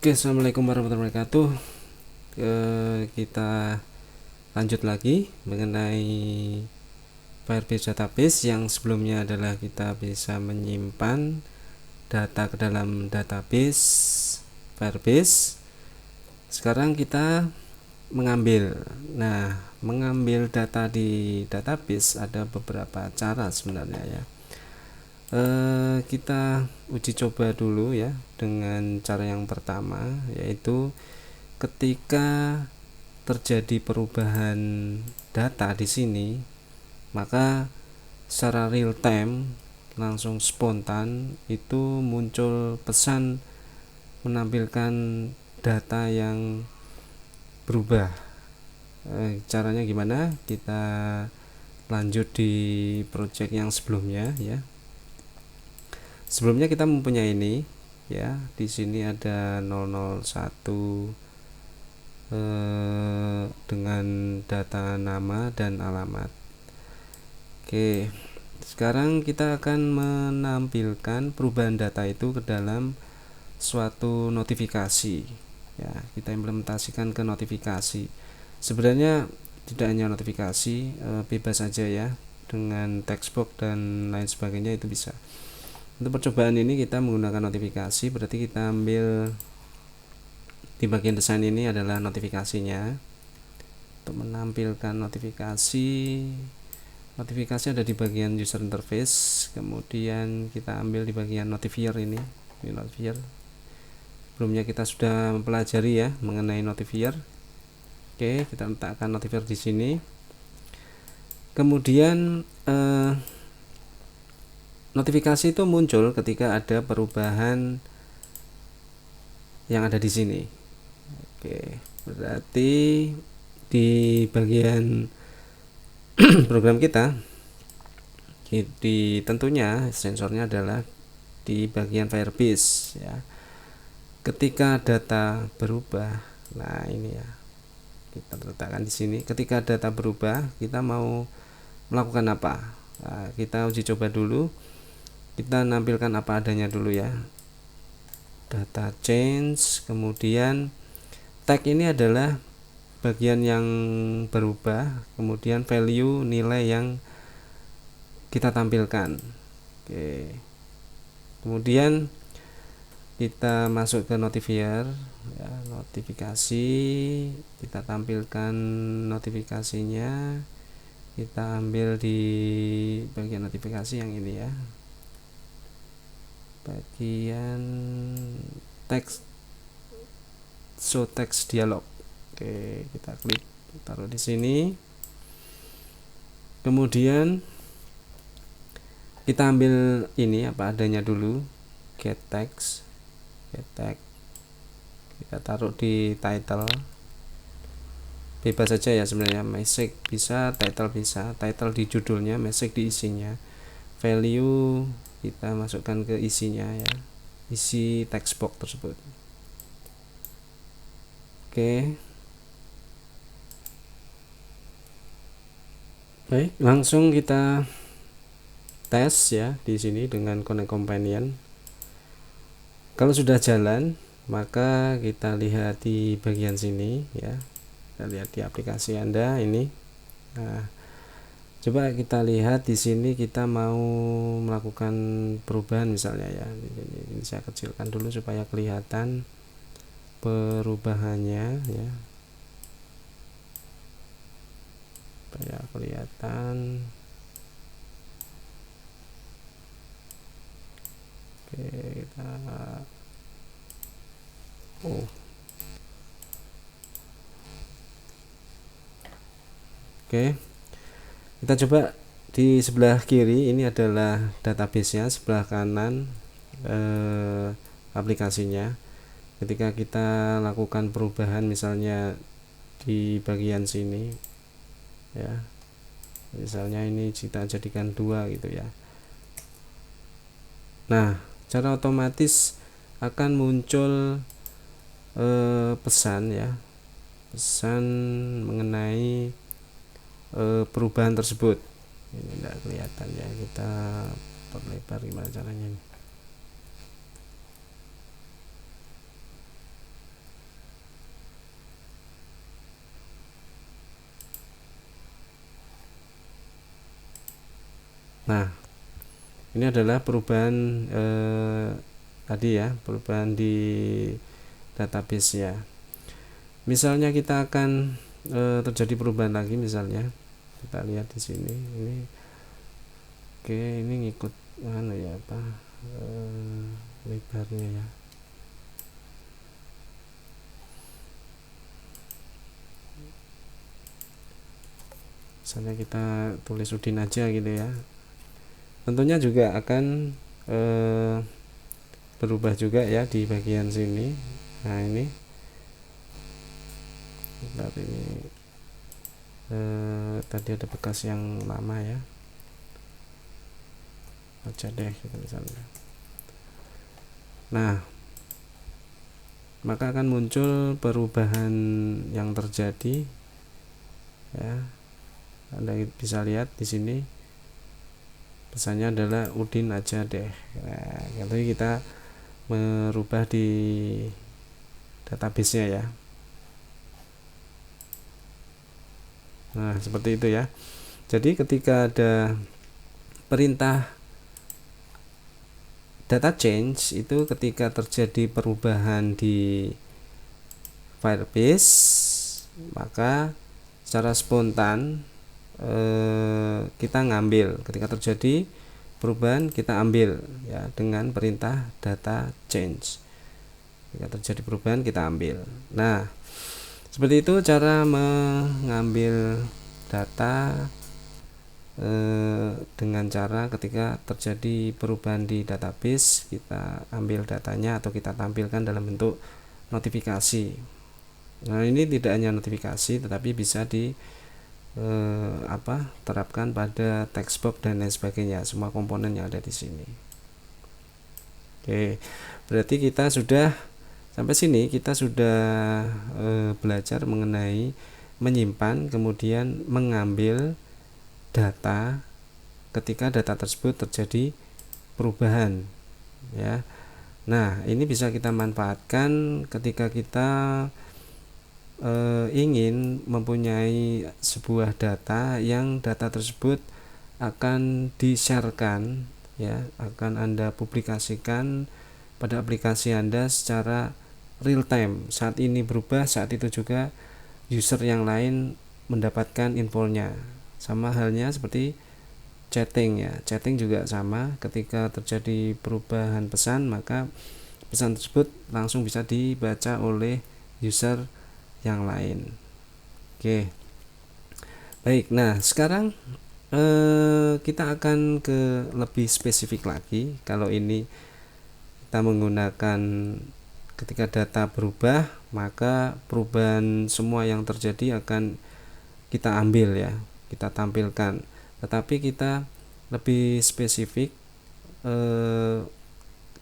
Oke, assalamualaikum warahmatullahi wabarakatuh. Kita lanjut lagi mengenai Firebase database. Yang sebelumnya adalah kita bisa menyimpan data ke dalam database Firebase. Sekarang kita mengambil. Nah, mengambil data di database ada beberapa cara sebenarnya ya. Kita uji coba dulu ya dengan cara yang pertama, yaitu ketika terjadi perubahan data di sini, maka secara real time langsung spontan itu muncul pesan menampilkan data yang berubah. Caranya gimana? Kita lanjut di project yang sebelumnya ya. Sebelumnya kita mempunyai ini ya. Di sini ada 001 dengan data nama dan alamat. Oke, sekarang kita akan menampilkan perubahan data itu ke dalam suatu notifikasi ya. Kita implementasikan ke notifikasi. Sebenarnya tidak hanya notifikasi, bebas saja ya, dengan textbox dan lain sebagainya itu bisa. Untuk percobaan ini kita menggunakan notifikasi, berarti kita ambil di bagian desain ini adalah notifikasinya. Untuk menampilkan notifikasi ada di bagian user interface, kemudian kita ambil di bagian notifier ini notifier. Sebelumnya kita sudah mempelajari ya mengenai notifier. Oke, kita letakkan notifier di sini. Kemudian notifikasi itu muncul ketika ada perubahan yang ada di sini. Oke, berarti di bagian program kita tentunya sensornya adalah di bagian Firebase ya. Ketika data berubah, nah ini ya, kita letakkan di sini. Ketika data berubah, kita mau melakukan apa? Nah, kita uji coba dulu. Kita nampilkan apa adanya dulu ya. Data change, kemudian tag ini adalah bagian yang berubah, kemudian value nilai yang kita tampilkan. Oke. Kemudian kita masuk ke notifier ya, notifikasi, kita tampilkan notifikasinya. Kita ambil di bagian notifikasi yang ini ya, bagian text, show text dialog. Oke, kita klik, taruh di sini. Kemudian kita ambil ini apa adanya dulu, get text, kita taruh di title. Bebas saja ya sebenarnya, message bisa, title bisa, title di judulnya, message di isinya, value kita masukkan ke isinya ya, isi text box tersebut. Oke. Baik, langsung kita tes ya di sini dengan Connect Companion. Kalau sudah jalan, maka kita lihat di bagian sini ya. Kita lihat di aplikasi Anda ini. Nah, coba kita lihat di sini, kita mau melakukan perubahan misalnya ya. Ini saya kecilkan dulu supaya kelihatan perubahannya ya. Supaya kelihatan. Oke, kita Oke, kita coba di sebelah kiri ini adalah database-nya, sebelah kanan aplikasinya. Ketika kita lakukan perubahan misalnya di bagian sini ya, misalnya ini kita jadikan 2 gitu ya. Nah, secara otomatis akan muncul pesan ya, pesan mengenai perubahan tersebut. Ini tidak kelihatan ya, kita perlebar gimana caranya ini. Nah, ini adalah perubahan tadi ya, perubahan di database ya. Misalnya kita akan terjadi perubahan lagi, misalnya kita lihat di sini ini. Oke, ini ngikut mana ya, apa lebarnya ya. Misalnya kita tulis Udin aja gitu ya. Tentunya juga akan berubah juga ya di bagian sini. Nah, ini tadi ada bekas yang lama ya, aja deh gitu misalnya. Nah, maka akan muncul perubahan yang terjadi ya. Anda bisa lihat di sini pesannya adalah Udin aja deh. Nah, jadi kita merubah di database-nya ya. Nah, seperti itu ya. Jadi ketika ada perintah data change itu ketika terjadi perubahan di Firebase, maka secara spontan kita ngambil. Ketika terjadi perubahan kita ambil ya dengan perintah data change. Ketika terjadi perubahan kita ambil. Nah, seperti itu cara mengambil data dengan cara ketika terjadi perubahan di database kita ambil datanya atau kita tampilkan dalam bentuk notifikasi. Nah, ini tidak hanya notifikasi tetapi bisa di terapkan pada text box dan lain sebagainya, semua komponen yang ada di sini. Oke, berarti kita sudah sampai sini, kita sudah belajar mengenai menyimpan kemudian mengambil data ketika data tersebut terjadi perubahan ya. Nah, ini bisa kita manfaatkan ketika kita ingin mempunyai sebuah data yang data tersebut akan di-sharekan ya, akan Anda publikasikan pada aplikasi Anda secara real time. Saat ini berubah, saat itu juga user yang lain mendapatkan infonya. Sama halnya seperti chatting ya. Chatting juga sama, ketika terjadi perubahan pesan maka pesan tersebut langsung bisa dibaca oleh user yang lain. Oke. Baik, nah sekarang kita akan ke lebih spesifik lagi. Kalau ini kita menggunakan ketika data berubah, maka perubahan semua yang terjadi akan kita ambil ya, kita tampilkan. Tetapi kita lebih spesifik,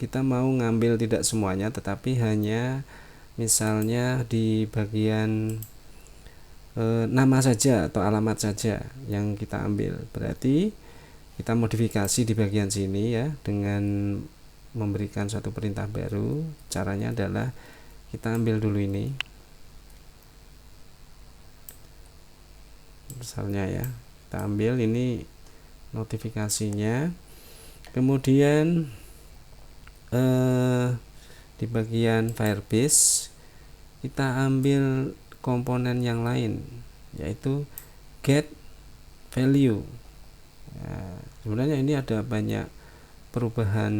kita mau ngambil tidak semuanya, tetapi hanya misalnya di bagian nama saja atau alamat saja yang kita ambil. Berarti kita modifikasi di bagian sini ya dengan memberikan suatu perintah baru. Caranya adalah kita ambil dulu ini, misalnya ya, kita ambil ini notifikasinya, kemudian di bagian Firebase kita ambil komponen yang lain yaitu get value. Nah, sebenarnya ini ada banyak perubahan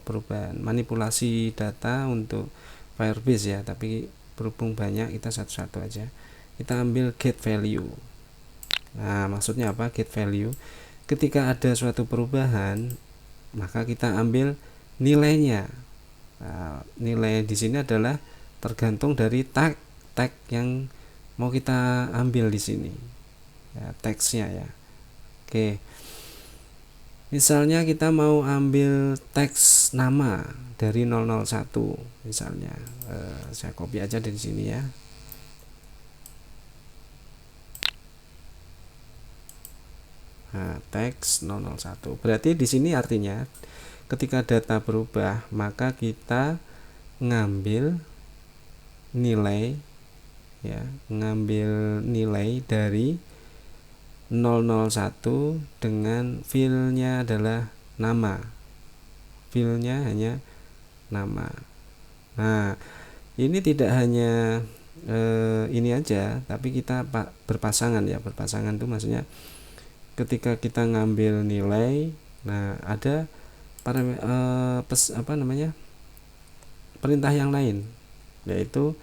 perubahan manipulasi data untuk Firebase ya, tapi berhubung banyak kita satu-satu aja. Kita ambil get value. Nah, maksudnya apa get value? Ketika ada suatu perubahan maka kita ambil nilainya. Nah, nilai di sini adalah tergantung dari tag yang mau kita ambil di sini ya, teksnya ya. Oke, misalnya kita mau ambil teks nama dari 001 misalnya, saya copy aja dari sini ya. Nah, teks 001 berarti di sini artinya ketika data berubah maka kita ngambil nilai ya, ngambil nilai dari 001 dengan filenya adalah nama, filenya hanya nama. Nah, ini tidak hanya ini aja, tapi kita berpasangan ya. Berpasangan itu maksudnya ketika kita ngambil nilai, nah ada perintah yang lain, yaitu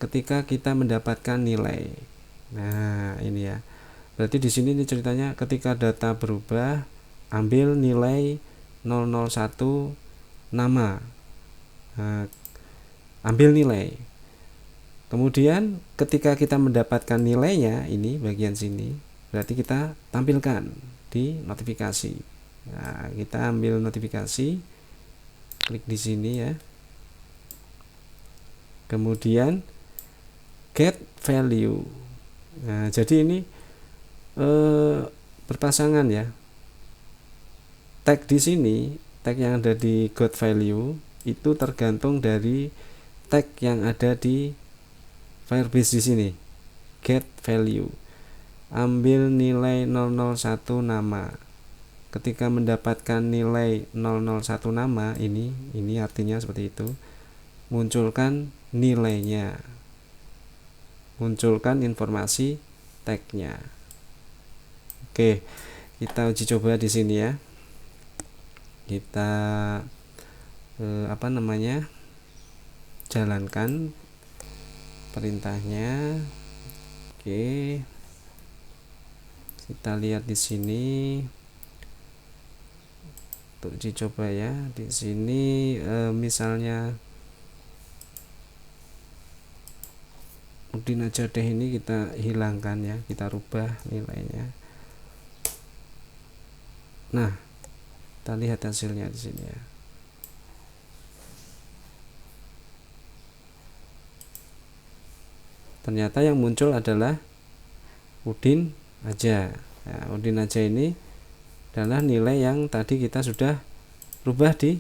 ketika kita mendapatkan nilai. Nah, ini ya. Berarti di sini ini ceritanya ketika data berubah, ambil nilai 001 nama. Nah, ambil nilai. Kemudian ketika kita mendapatkan nilainya, ini bagian sini, berarti kita tampilkan di notifikasi. Nah, kita ambil notifikasi, klik di sini ya. Kemudian get value. Nah, jadi ini berpasangan ya. Tag di sini, tag yang ada di get value itu tergantung dari tag yang ada di Firebase di sini. Get value. Ambil nilai 001 nama. Ketika mendapatkan nilai 001 nama, ini artinya seperti itu. Munculkan nilainya. Munculkan informasi tagnya. Oke, kita uji coba di sini ya. Kita jalankan perintahnya. Oke, kita lihat di sini untuk uji coba ya. Di sini misalnya Udin aja deh, ini kita hilangkan ya, kita rubah nilainya. Nah, kita lihat hasilnya di sini ya. Ternyata yang muncul adalah Udin aja. Nah, Udin aja ini adalah nilai yang tadi kita sudah rubah di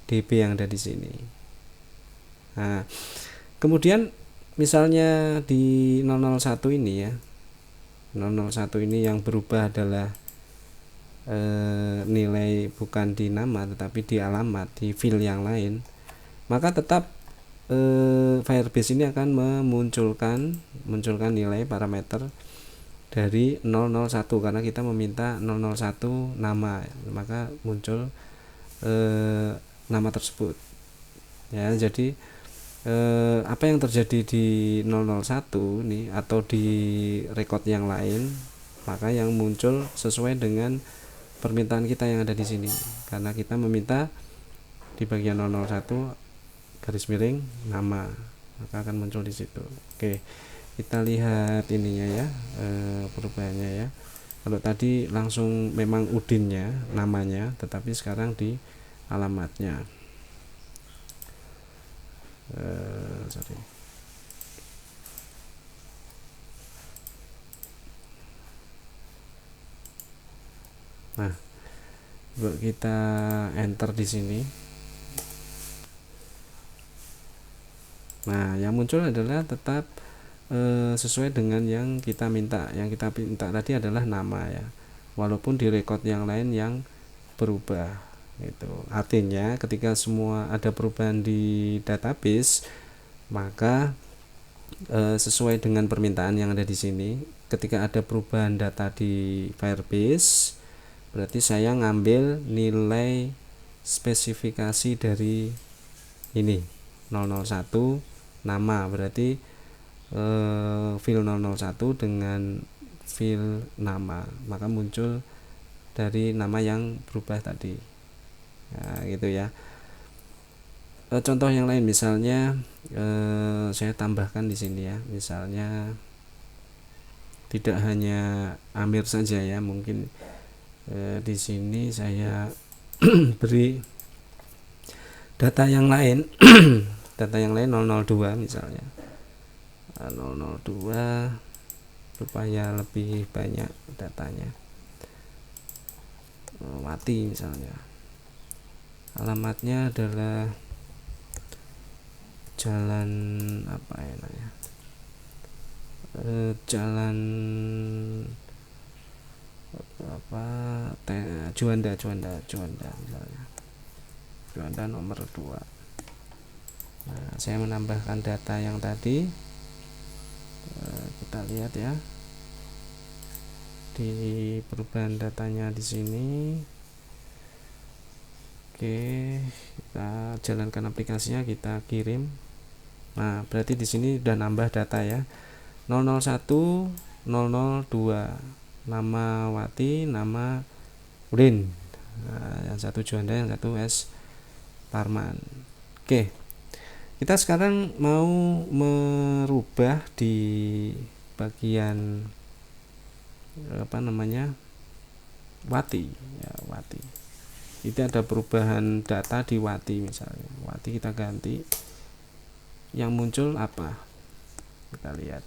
DB yang ada di sini. Nah, kemudian misalnya di 001 ini ya, 001 ini yang berubah adalah nilai bukan di nama tetapi di alamat, di field yang lain, maka tetap Firebase ini akan memunculkan nilai parameter dari 001 karena kita meminta 001 nama, maka muncul nama tersebut ya. Jadi apa yang terjadi di 001 nih atau di record yang lain, maka yang muncul sesuai dengan permintaan kita yang ada di sini, karena kita meminta di bagian 001 garis miring nama, maka akan muncul di situ. Oke, kita lihat ininya ya, perubahannya ya. Kalau tadi langsung memang Udinnya namanya, tetapi sekarang di alamatnya. Sorry. Nah, kita enter di sini. Nah, yang muncul adalah tetap sesuai dengan yang kita minta. Yang kita minta tadi adalah nama ya, walaupun di record yang lain yang berubah gitu. Artinya ketika semua ada perubahan di database, maka sesuai dengan permintaan yang ada di sini. Ketika ada perubahan data di Firebase, berarti saya ngambil nilai spesifikasi dari ini 001 nama, berarti field 001 dengan field nama, maka muncul dari nama yang berubah tadi. Nah, gitu ya. Contoh yang lain misalnya saya tambahkan di sini ya, misalnya tidak hanya Amir saja ya, mungkin di sini saya beri data yang lain data yang lain 002 misalnya 002 supaya lebih banyak datanya. Mati misalnya, alamatnya adalah jalan apa ya namanya, jalan Juanda misalnya. Juanda nomor 2. Nah, saya menambahkan data yang tadi. Kita lihat ya. Di perubahan datanya di sini. Oke, kita jalankan aplikasinya, kita kirim. Nah, berarti di sini udah nambah data ya. 001 002 nama Wati, nama Udin. Nah, yang satu Juanda, yang satu S Parman. Oke. Kita sekarang mau merubah di bagian Wati ya, Wati. Itu ada perubahan data di Wati misalnya. Wati kita ganti. Yang muncul apa? Kita lihat.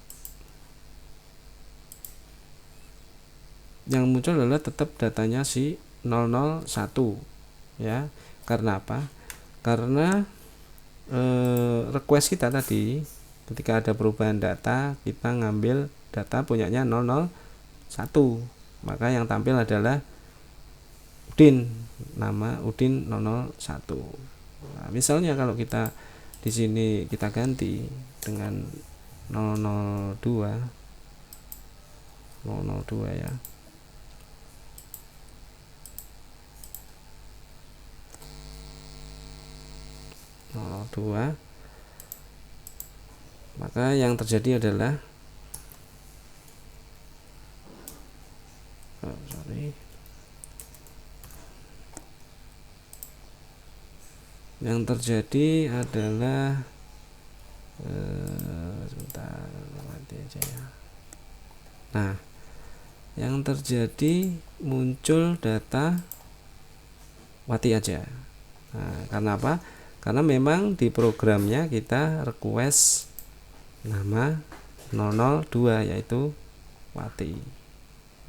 Yang muncul adalah tetap datanya si 001 ya. Karena apa? Karena request kita tadi ketika ada perubahan data, kita ngambil data punyanya 001, maka yang tampil adalah Udin, nama Udin 001. Nah, misalnya kalau kita di sini kita ganti dengan 002 ya. Maka yang terjadi adalah yang terjadi adalah sebentar nanti aja ya. Nah, yang terjadi muncul data Wati aja. Nah, karena apa? Karena memang di programnya kita request nama 002 yaitu Wati.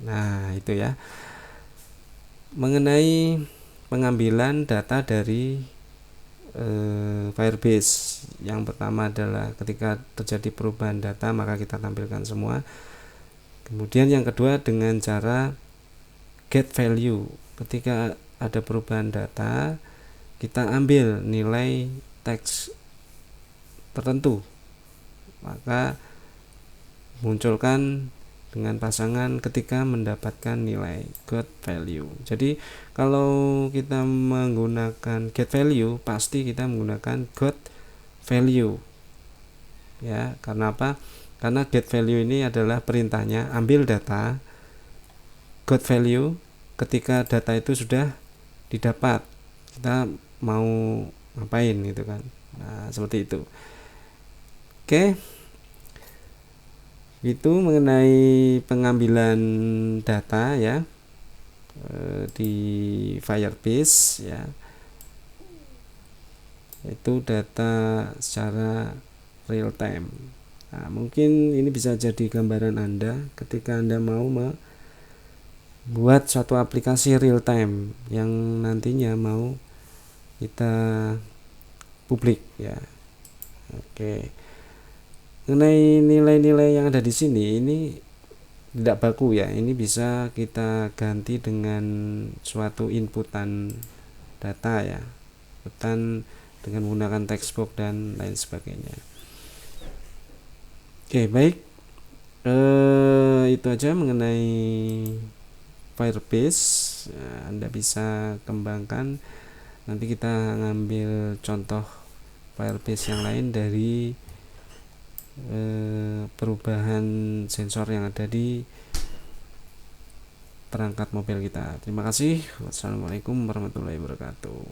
Nah, itu ya. Mengenai pengambilan data dari Firebase, yang pertama adalah ketika terjadi perubahan data maka kita tampilkan semua. Kemudian yang kedua dengan cara get value. Ketika ada perubahan data, kita ambil nilai teks tertentu, maka munculkan dengan pasangan ketika mendapatkan nilai get value. Jadi kalau kita menggunakan get value, pasti kita menggunakan get value ya. Karena apa? Karena get value ini adalah perintahnya ambil data, get value. Ketika data itu sudah didapat, kita mau ngapain gitu kan. Nah, seperti itu. Oke. Itu mengenai pengambilan data ya di Firebase ya, itu data secara real time. Nah, mungkin ini bisa jadi gambaran Anda ketika Anda mau membuat suatu aplikasi real time yang nantinya mau kita publik ya. Oke. Mengenai nilai-nilai yang ada di sini ini tidak baku ya. Ini bisa kita ganti dengan suatu inputan data ya. Inputan dengan menggunakan textbox dan lain sebagainya. Oke, baik. Itu aja mengenai Firebase. Anda bisa kembangkan. Nanti kita ngambil contoh Firebase yang lain dari perubahan sensor yang ada di perangkat mobil kita. Terima kasih. Wassalamualaikum warahmatullahi wabarakatuh.